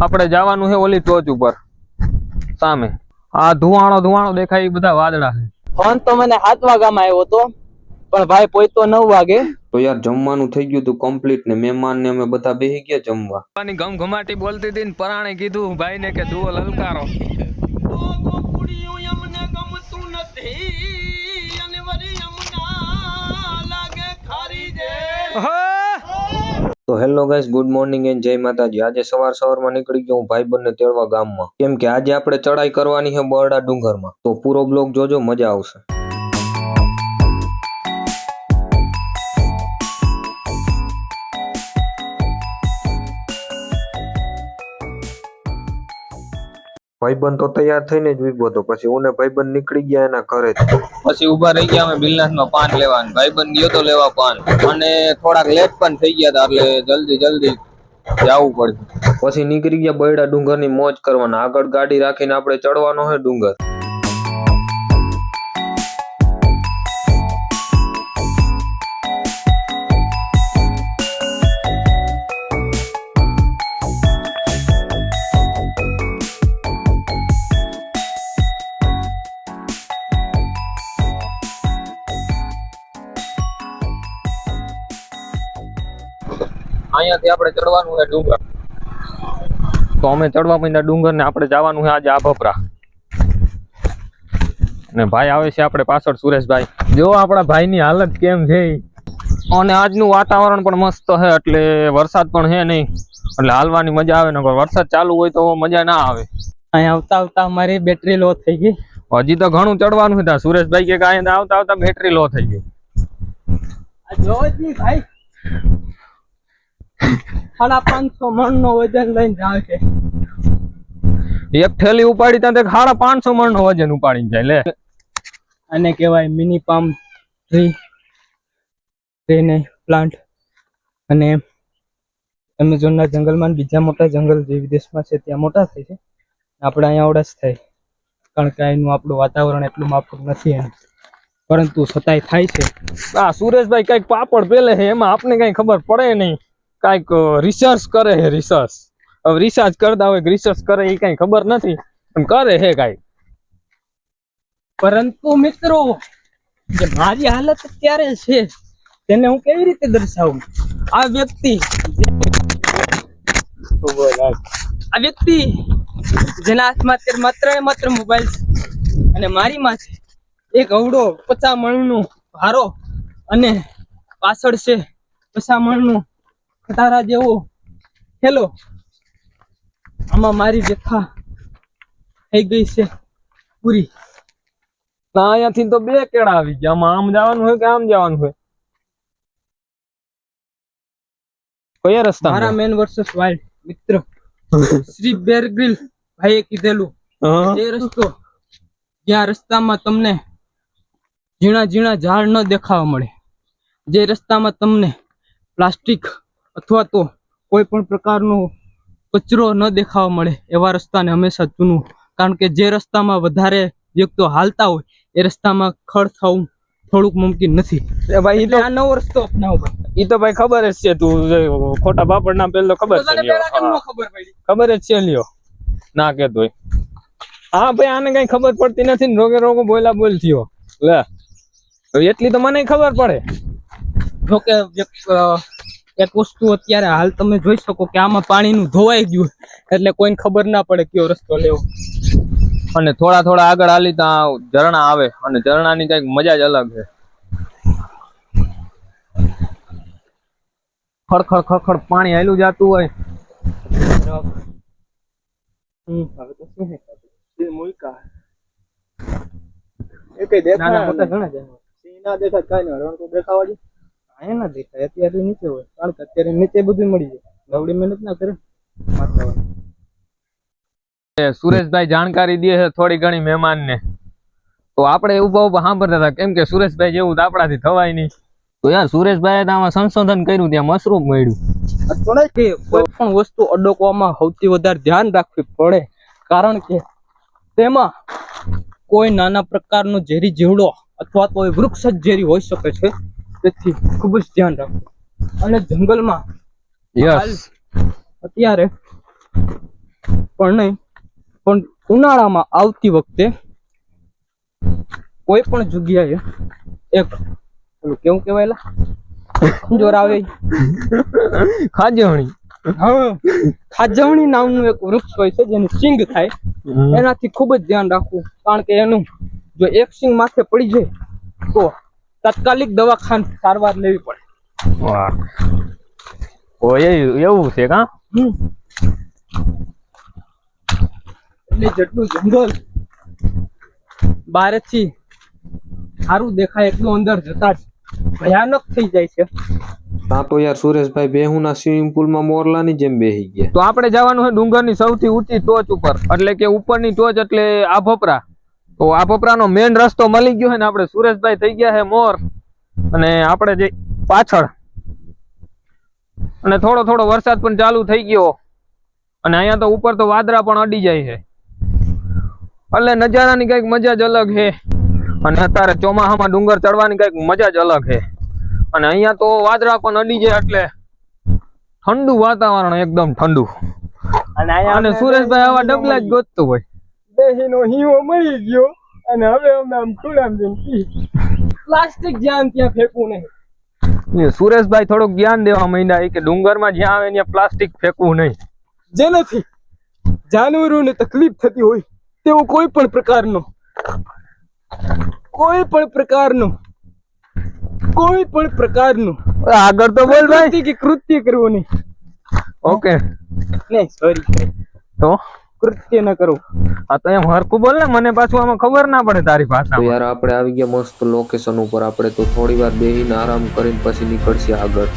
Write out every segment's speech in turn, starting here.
આપણે જવાનું છે ઓલી ટોચ ઉપર સામે. આ ધુવાણો દેખાય એ બધા વાદળા છે. ફોન તો મને 7 વાગ્યામાં આવ્યો હતો, પણ ભાઈ પહોંચ્યો 9 વાગે. તો યાર જમવાનું થઈ ગયું હતું કમ્પ્લીટ ને મહેમાન ને અમે બધા બેસી ગયા જમવા. ઘમઘમાટી બોલતી હતી ને પરાણે કીધું ભાઈ ને કે દુઓ લલકારો. તો hello guys, good morning and જય માતાજી. આજે સવારમાં નીકળી ગયો હું ભાઈબંધને તેડવા ગામમાં, કેમ કે આજે આપણે ચડાઈ કરવાની છે બરડા ડુંગરમાં. તો પૂરો બ્લોગ જોજો, મજા આવશે. ભાઈબંધ તો તૈયાર થઈને જ ઉભો હતો, પછી હું ને ભાઈબંધ નીકળી ગયા એના ઘરે. પછી ઉભા રહી ગયા અમે બિલનાથમાં પાન લેવાનું. ભાઈબંધ ગયો તો લેવા પાન, અને થોડાક લેટ પણ થઈ ગયા હતા, એટલે જલ્દી જવું પડ્યું. પછી નીકળી ગયા બરડા ડુંગરની મોજ કરવાના. આગળ ગાડી રાખીને આપણે ચડવાનો છે ડુંગર. અહીંયાથી આપણે ચડવાનું છે ડુંગર. તો અમે ચડવા માંડ્યા ડુંગર ને આપણે જવાનું છે આજે આભપરા. અને ભાઈ આવે છે આપણે પાછળ, સુરેશભાઈ. જો આપણા ભાઈની હાલત કેમ છે. અને આજનું વાતાવરણ પણ મસ્ત છે, એટલે વરસાદ પણ છે નહીં, એટલે હાલવાની મજા આવે. નકર વરસાદ ચાલુ હોય તો મજા ના આવે. અહીંયા આવતા મારી બેટરી લો થઈ ગઈ. હજી તો ઘણું ચડવાનું છે. સુરેશભાઈ કે અહીંયા આવતા બેટરી લો થઈ ગઈ. ભાઈ 550 મણ નો વજન લઈને જાય છે. એક થેલી ઉપાડી ત્યાં 550 મણ નો વજન ઉપાડીને જાય. લે, આને કહેવાય મિની પામ ટ્રી પ્લાન્ટ. અને એમેઝોનના જંગલમાં બીજા મોટા જંગલ જે વિદેશમાં છે ત્યાં મોટા થાય છે, આપણે અહીંયા આવડા જ થાય, કારણ કે અહીંનું આપણું વાતાવરણ એટલું માફક નથી એમ, પરંતુ છતાંય થાય છે. આ સુરેશભાઈ કઈક પાપડ પેલે છે, એમાં આપણે કઈ ખબર પડે નહીં. કાંઈક રિસર્ચ કરે છે. હવે રિસર્ચ કરતા હોય, રિસર્ચ કરે એ કઈ ખબર નથી, પણ કરે છે કાંઈક. પરંતુ મિત્રો, જે મારી હાલત અત્યારે છે તેને હું કેવી રીતે દર્શાવું? આ વ્યક્તિ જેના હાથમાં અત્યારે માત્ર મોબાઈલ છે, અને મારી માં છે એક અવડો 50 મણનું ભારો, અને પાછળ છે 50 મણનું ખટારા જેવો હેલો. આમાં મારી વ્યથા થઈ ગઈ છે પૂરી. અહીંયાથી તો 2 કેળા આવી ગયા. આમાં આમ જવાનું હોય કે આમ જવાનું હોય? કયા રસ્તા? મારા મેન વર્સસ વાઇલ્ડ મિત્ર શ્રી બેર ગ્રીલ ભાઈએ કીધેલું એ રસ્તો, જ્યાં રસ્તામાં તમને ઝીણા ઝાડ ન દેખાવા મળે, જે રસ્તામાં તમને પ્લાસ્ટિક અથવા તો કોઈ પણ પ્રકારનો કચરો ન દેખાવા મળે, એવા રસ્તાને હંમેશા ચૂનવું. કારણ કે જે રસ્તામાં વધારે વ્યક્તિઓ હાલતા હોય એ રસ્તામાં ખડ થવું થોડુંક મુમકિન નથી. ભાઈ એટલે આ નવો રસ્તો અપનાવો. ઈ તો ભાઈ ખબર જ છે. તું ખોટા બાપડ ના પેલો ખબર છે. ખબર જ છે. લ્યો ના કેતો હોય. હા ભાઈ, આને કઈ ખબર પડતી નથી ને રોગે બોલ થયો. લે, એટલી તો મને ખબર પડે. જોકે એક વસ્તુ અત્યારે હાલ તમે જોઈ શકો કે આમાં પાણીનું ધોવાઈ ગયું, એટલે કોઈને ખબર ના પડે કયો રસ્તો લેવો. અને થોડા આગળ હાલી ત્યાં ઝરણા આવે, અને ઝરણાની કઈક મજા જ અલગ છે. ખડખડ પાણી હાલ્યું જતું હોય. અત્યારે નીચે હોય, કારણ કે અત્યારે નીચે બધું મળી જાય. નવડી મહેનત ના કરે. સુરેશભાઈ જાણકારી દે છે થોડી ઘણી મહેમાન ને, તો આપણે ઉભા સાંભળતા હતા, કેમ કે સુરેશભાઈ જેવું તો આપણાથી થવાય નહીં. તો યાર સુરેશભાઈ આમાં સંશોધન કર્યું, ત્યાં મશરૂમ મળ્યું. કોઈ પણ વસ્તુ અડકવામાં સૌથી વધારે ધ્યાન રાખવી પડે, કારણ કે તેમાં કોઈ નાના પ્રકારનો ઝેરી જીવડો અથવા તો વૃક્ષ જ ઝેરી હોઈ શકે છે, તેથી ખૂબ જ ધ્યાન રાખવું. અને જંગલમાં અત્યારે પણ નહીં, પણ ઉનાળામાં આવતી વખતે કોઈ પણ જગ્યાએ એક કેવું કહેવાય જોર આવે ખાજવણી. હા, ખાજવણી નામનું એક વૃક્ષ હોય છે જેનું સિંગ થાય. એનાથી ખૂબ જ ધ્યાન રાખવું, કારણ કે એનું જો એક સિંગ માથે પડી જાય તો તાત્કાલિક દવાખાને સારવાર લેવી પડે. વાહ, ઓય એવું છે કા? એટલે જેટલું જંગલ બહારથી સારું દેખાય એટલું અંદર જતા જ ભયાનક થઈ જાય છે. તા તો યાર સુરેશભાઈ બેહુના સ્વિમિંગ પુલમાં મોરલાની જેમ બેહી ગયા. તો આપણે જવાનું છે ડુંગરની સૌથી ઊંચી ટોચ ઉપર, એટલે કે ઉપરની ટોચ એટલે આભપરા. તો આભપરાનો મેઇન રસ્તો મળી ગયો છે ને આપણે સુરેશભાઈ થઈ ગયા છે મોર, અને આપણે જે પાછળ અને થોડો થોડો વરસાદ પણ ચાલુ થઈ ગયો, અને અહીંયા તો ઉપર તો વાદળા પણ અડી જાય છે, એટલે નજારાની કઈક મજા જ અલગ છે. અને અત્યારે ચોમાસામાં ડુંગર ચડવાની કઈક મજા જ અલગ છે. અને અહીંયા તો વાદળા પણ અડી જાય એટલે ઠંડુ વાતાવરણ, એકદમ ઠંડુ. અને સુરેશભાઈ આવા ડબલા જ ગોતતો હોય. દેહીનો હીવો મળી ગયો અને હવે અમે આમ ખુલામ જઈને પ્લાસ્ટિક જ્યાં ત્યાં ફેંકવું નહીં. સુરેશભાઈ થોડુંક જ્ઞાન દેવા માંડ્યા કે ડુંગરમાં જ્યાં આવે ત્યાં પ્લાસ્ટિક ફેંકવું નહીં. જેનાથી જાનવરોને તકલીફ થતી હોય તેવો કોઈ પણ પ્રકારનું આગળ તો બોલ ભાઈ કે કૃત્ય કરવું નહીં. ઓકે નહીં, સોરી, તો કૃત્ય ન કરવું. આ તો એમ હરખું બોલ ને, મને પાછું આમાં ખબર ના પડે તારી ભાષા. તો યાર આપણે આવી ગયા મસ્ત લોકેશન ઉપર. આપણે તો થોડી વાર બેહીને આરામ કરીને પછી નીકળશે આગળ.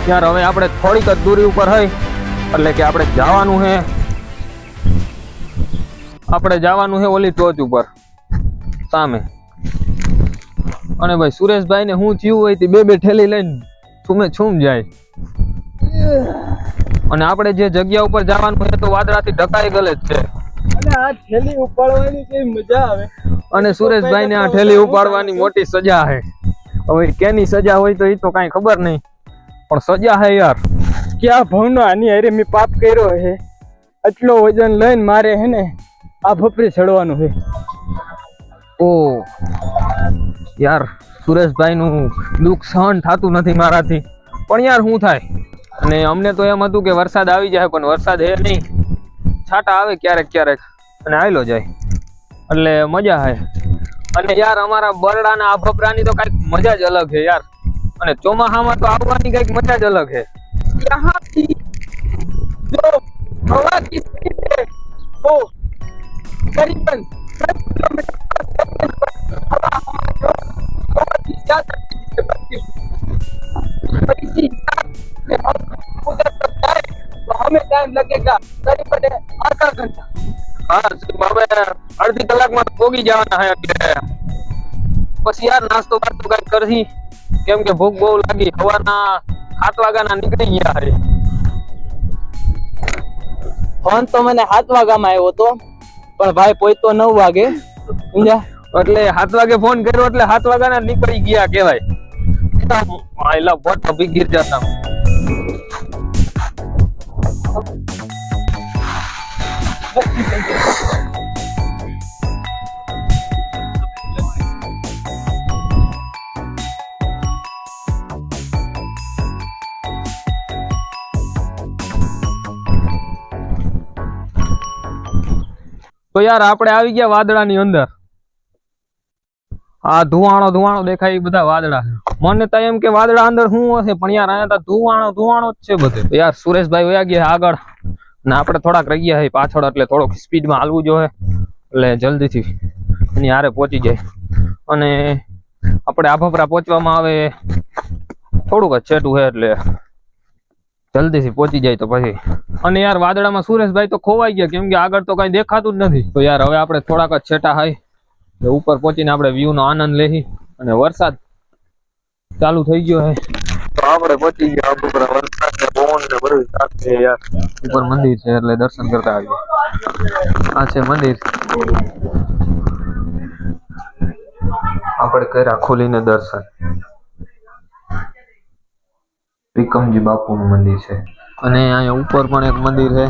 યાર હવે આપણે થોડીક જ દૂરી ઉપર હોય, એટલે કે આપણે જવાનું છે ઓલી ટોચ ઉપર સામે. અને ભાઈ સુરેશભાઈ ને હું થયું હોય તે બે ઠેલી લઈને છૂમ જાય. અને આપણે જે જગ્યા ઉપર જવાનું છે તો વાદળાથી ઢકાઈ ગયેલ જ છે, અને આ થેલી ઉપાડવાની જે મજા આવે, અને સુરેશભાઈ ને આ ઠેલી ઉપાડવાની મોટી સજા છે. હવે કેની સજા હોય તો એ તો કઈ ખબર નહીં, પણ સજા હે યાર. ક્યાં ભાવનો આની હારે મેં પાપ કર્યો છે, આટલો વજન લઈને મારે હે ને આ ભપરી ચડવાનું છે. ઓ યાર, સુરેશભાઈ નું દુઃખ સહન થતું નથી મારાથી, પણ યાર શું થાય. અને અમને તો એમ હતું કે વરસાદ આવી જાય, પણ વરસાદ હે નહીં, છાંટા આવે ક્યારેક ક્યારેક અને આયલો જાય, એટલે મજા હે. અને યાર અમારા બરડાના આ ભપરાની તો કઈક મજા જ અલગ છે યાર. અને ચોમાસામાં તો આવવાની કઈક મજા જ અલગ છે. यहाँથી जो हवा की स्पीड है वो करीबन 10 किलोमीटर हवा बहुत ही ज्यादा से बढ़ती है। इसी हिसाब से हम उधर तक जाए तो हमें टाइम लगेगा करीबन आधा घंटा. હા, હવે અડધી કલાકમાં પોગી જવાના હે. એટલે પછી યાર નાસ્તો બાસ્તો કઈક કરશી, કેમ કે ભૂખ બહુ લાગી. સવારના 7 વાગ્યાના નીકળી ગયા હે. ફોન તો મને 7 વાગ્યામાં આવ્યો હતો, પણ ભાઈ પહોંચતો 9 વાગે સમજ્યા. એટલે 7 વાગે ફોન કર્યો એટલે 7 વાગ્યાના નીકળી ગયા કેવાય. આયલા બટ અભી ગીર જાતા. તો યાર આપણે આવી ગયા વાદળાની અંદર. આ ધુવાણો દેખાય એ બધા વાદળા. મને તો એમ કે વાદળા અંદર શું હશે, પણ યાર અહીંયા તો ધુવાણો જ છે બધે. યાર સુરેશભાઈ વયા ગયા આગળ ને આપણે થોડાક રહી ગયા છે પાછળ, એટલે થોડોક સ્પીડમાં હાલવું જોઈએ, એટલે જલ્દીથી એની હારે પહોંચી જાય. અને આપણે આભપરા પહોંચવામાં આવે થોડુંક જ છેટું છે, એટલે જલ્દીથી પહોંચી જાય તો પછી. અને યાર વાદળામાં સુરેશભાઈ તો ખોવાઈ ગયા, કેમ કે આગળ તો કઈ દેખાતું જ નથી. તો યાર હવે આપણે થોડાક જ છેટા હોય તો ઉપર પહોંચીને આપણે વ્યૂ નો આનંદ લેહી અને વરસાદ ચાલુ થઈ ગયો છે તો આપણે પહોંચી ગયા ઉપર વરસાદ ને પવન ને બધું સાથે યાર ઉપર મંદિર છે એટલે દર્શન કરતા આવીએ આ છે મંદિર આપણે કર્યા ખોલીને દર્શન વિક્રમજી બાપુનું મંદિર છે અને અહીંયા ઉપર પણ એક મંદિર છે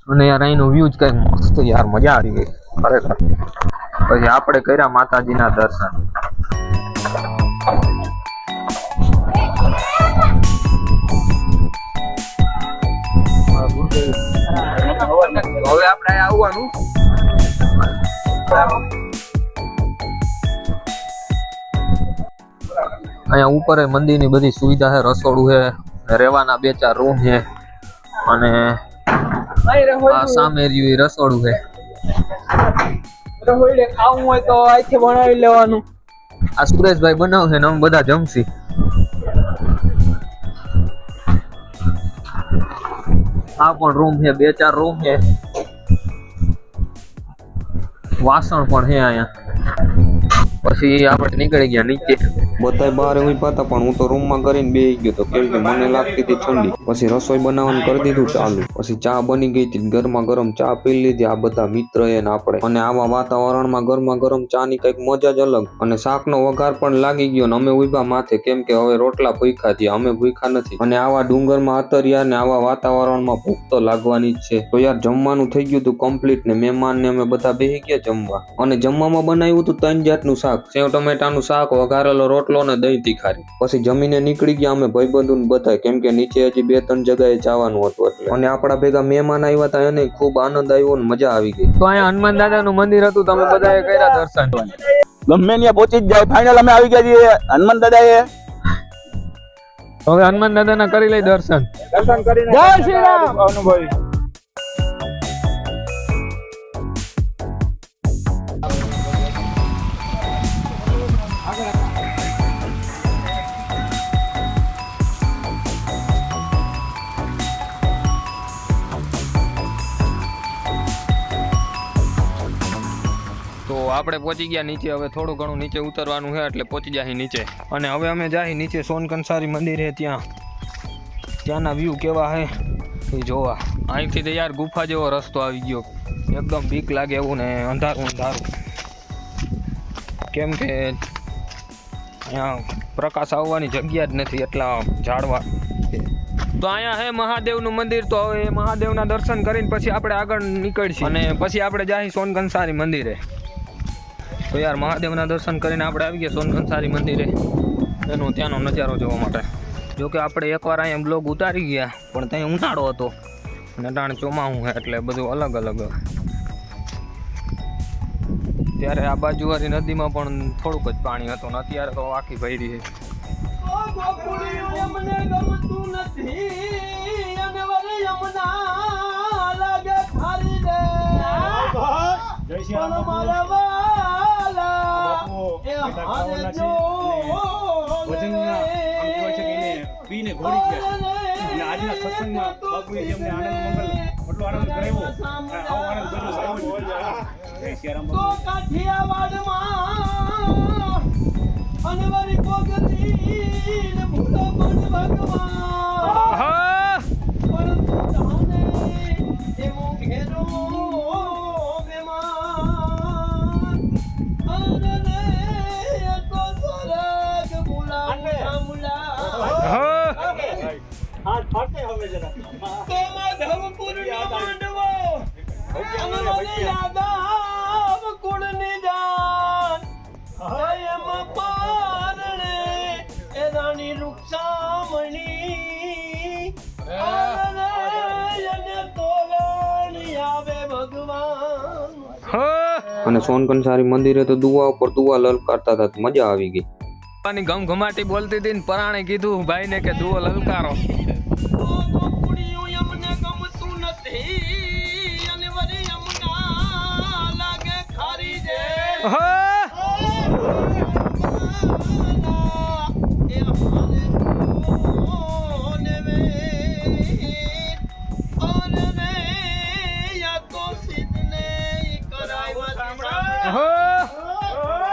અને યાર અહીંનું વ્યૂ જ કઈ મસ્ત યાર મજા આવી ગઈ ખરેખર પછી આપણે કર્યા માતાજીના દર્શન હવે આપણે આવવાનું અહીંયા ઉપર મંદિરની બધી સુવિધા છે રસોડું છે રહેવાના 2-4 રૂમ છે અને આ સામે રહ્યું રસોડું છે રસોડે ખાવું હોય તો અહીંથી બનાવી લેવાનું આ સુરેશભાઈ બનાવશે ને અમે બધા જમશી આ પણ રૂમ છે 2-4 રૂમ છે વાસણ પણ છે અહીંયા પછી આપણે નીકળી ગયા નીચે બધા બહાર ઉભા હતા પણ હું તો રૂમમાં કરીને બેસી ગયો તો કેમ કે મને લાગતી હતી ઠંડી પછી રસોઈ બનાવવાનું કરી દીધું ચાલુ પછી ચા બની ગઈ હતી ગરમા ગરમ ચા પી લીધી આ બધા મિત્ર એ ને આપણે અને આવા વાતાવરણમાં ગરમા ગરમ ચા ની કઈક મજા જ અલગ અને શાકનો વઘાર પણ લાગી ગયો ને અમે ઉભા માથે કેમ કે હવે રોટલા ભૂખ્યા થયા અમે ભૂખ્યા નથી અને આવા ડુંગરમાં અતર્યા ને આવા વાતાવરણમાં ભૂખ તો લાગવાની જ છે તો યાર જમવાનું થઈ ગયું હતું કમ્પ્લીટ ને મહેમાન ને અમે બધા બેસી ગયા જમવા અને જમવામાં બનાવ્યું હતું 3 જાતનું શાક સેવ ટમેટાનું શાક વઘારેલો રોટલો ને દહીં તીખારી પછી જમીને નીકળી ગયા અમે ભાઈબંધુ બધા કેમ કે નીચે હજી 2-3 જગ્યાએ જવાનું હતું એટલે અને આપણા ભેગા મહેમાન આવ્યા હતા એને ખૂબ આનંદ આવ્યો ને મજા આવી ગઈ તો અહીંયા હનુમાન દાદાનું મંદિર હતું તમે બધાએ કર્યા દર્શન ગમે ત્યાં પહોંચી જ જાય ફાઇનલ અમે આવી ગયા છીએ હનુમાન દાદાએ હવે હનુમાન દાદાના કરી લઈ દર્શન કરીને જય શ્રી રામ અનુભવી તો આપણે પહોંચી ગયા નીચે હવે થોડું ઘણું નીચે ઉતરવાનું છે એટલે પહોંચી જાય નીચે અને હવે અમે જાય નીચે સોનકંસારી મંદિર છે ત્યાંના વ્યૂ કેવા છે એ જોવા અહીંથી તો યાર ગુફા જેવો રસ્તો આવી ગયો એકદમ બીક લાગે એવું ને અંધારું કેમ કે અહીંયા પ્રકાશ આવવાની જગ્યા જ નથી એટલા ઝાડવા તો અહીંયા હે મહાદેવનું મંદિર તો હવે મહાદેવના દર્શન કરીને પછી આપણે આગળ નીકળીશું અને પછી આપણે જાય સોનકંસારી મંદિરે તો યાર મહાદેવના દર્શન કરીને આપણે આવી ગયા સોનકંસારી મંદિરે એનો ત્યાંનો નજારો જોવા માટે જોકે આપણે એકવાર અહીંયા બ્લોગ ઉતારી ગયા પણ ત્યાં ઉનાળો હતો અને ટાણે ચોમાસું છે એટલે બધું અલગ અલગ ત્યારે આ બાજુવાળી નદીમાં પણ થોડુંક જ પાણી હતું ને અત્યારે તો આખી ભરી છે જય શ્રી રામ પીને ઘોડી ગયા અને આજના સત્સંગમાં બાપુએ જેમને આનંદ મંગલ એટલો આનંદ કરાવ્યો આવો આનંદ બધો સારો જય શ્રી રામ તો કાઠિયાવાડમાં અનવરી પોગતી ને ભૂલો પણ ભગવાન પરંતુ જાને એવો ઘેરો મેમાન અનને તો સરગ બોલાવો હાથ ફાટે હવે જરા તો માધવપુરના માંડવો અનને યાદાવ કુળની જાન એમ પારણે એ રાણી રૂક્ષામણી અને તોરણી આવે ભગવાન અને સોનકંસારી મંદિરે તો દુઆ ઉપર દુઆ લલકારતા હતા મજા આવી ગઈ ઘમઘમાટી બોલતી હતી ને પરાણે કીધું ભાઈ ને કે દુઓ લલકારો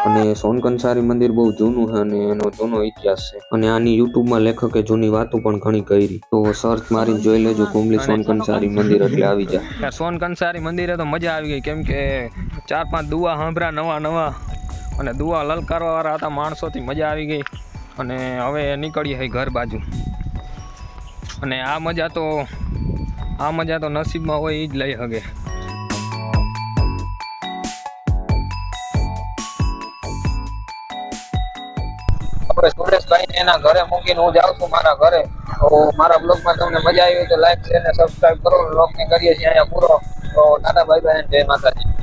અને સોનકંસારી મંદિર બહુ જૂનું છે અને એનો જૂનો ઇતિહાસ છે અને આની યુટ્યુબમાં લેખકે જૂની વાતો પણ ઘણી કરી. તો સર્ચ મારીને જોઈ લેજો કુંબલી સોનકંસારી મંદિર એટલે આવી જાય. સોનકંસારી મંદિરે તો મજા આવી ગઈ, કેમ કે 4-5 દુઆ સાંભળ્યા નવા અને દુઆ લલકારવા વાળા હતા માણસોથી, મજા આવી ગઈ. અને હવે નીકળીએ છે ઘર બાજુ. અને આ મજા તો નસીબમાં હોય એ જ લઈ શકે. આપણે સુરેશભાઈ ને એના ઘરે મૂકીને હું જાઉં છું મારા ઘરે. તો મારા બ્લોગમાં તમને મજા આવી હોય તો લાઈક શેર અને સબસ્ક્રાઇબ કરો. બ્લોગ ને કરીએ છીએ અહીંયા પૂરો. તો ટાટા બાય બાય, જય માતાજી.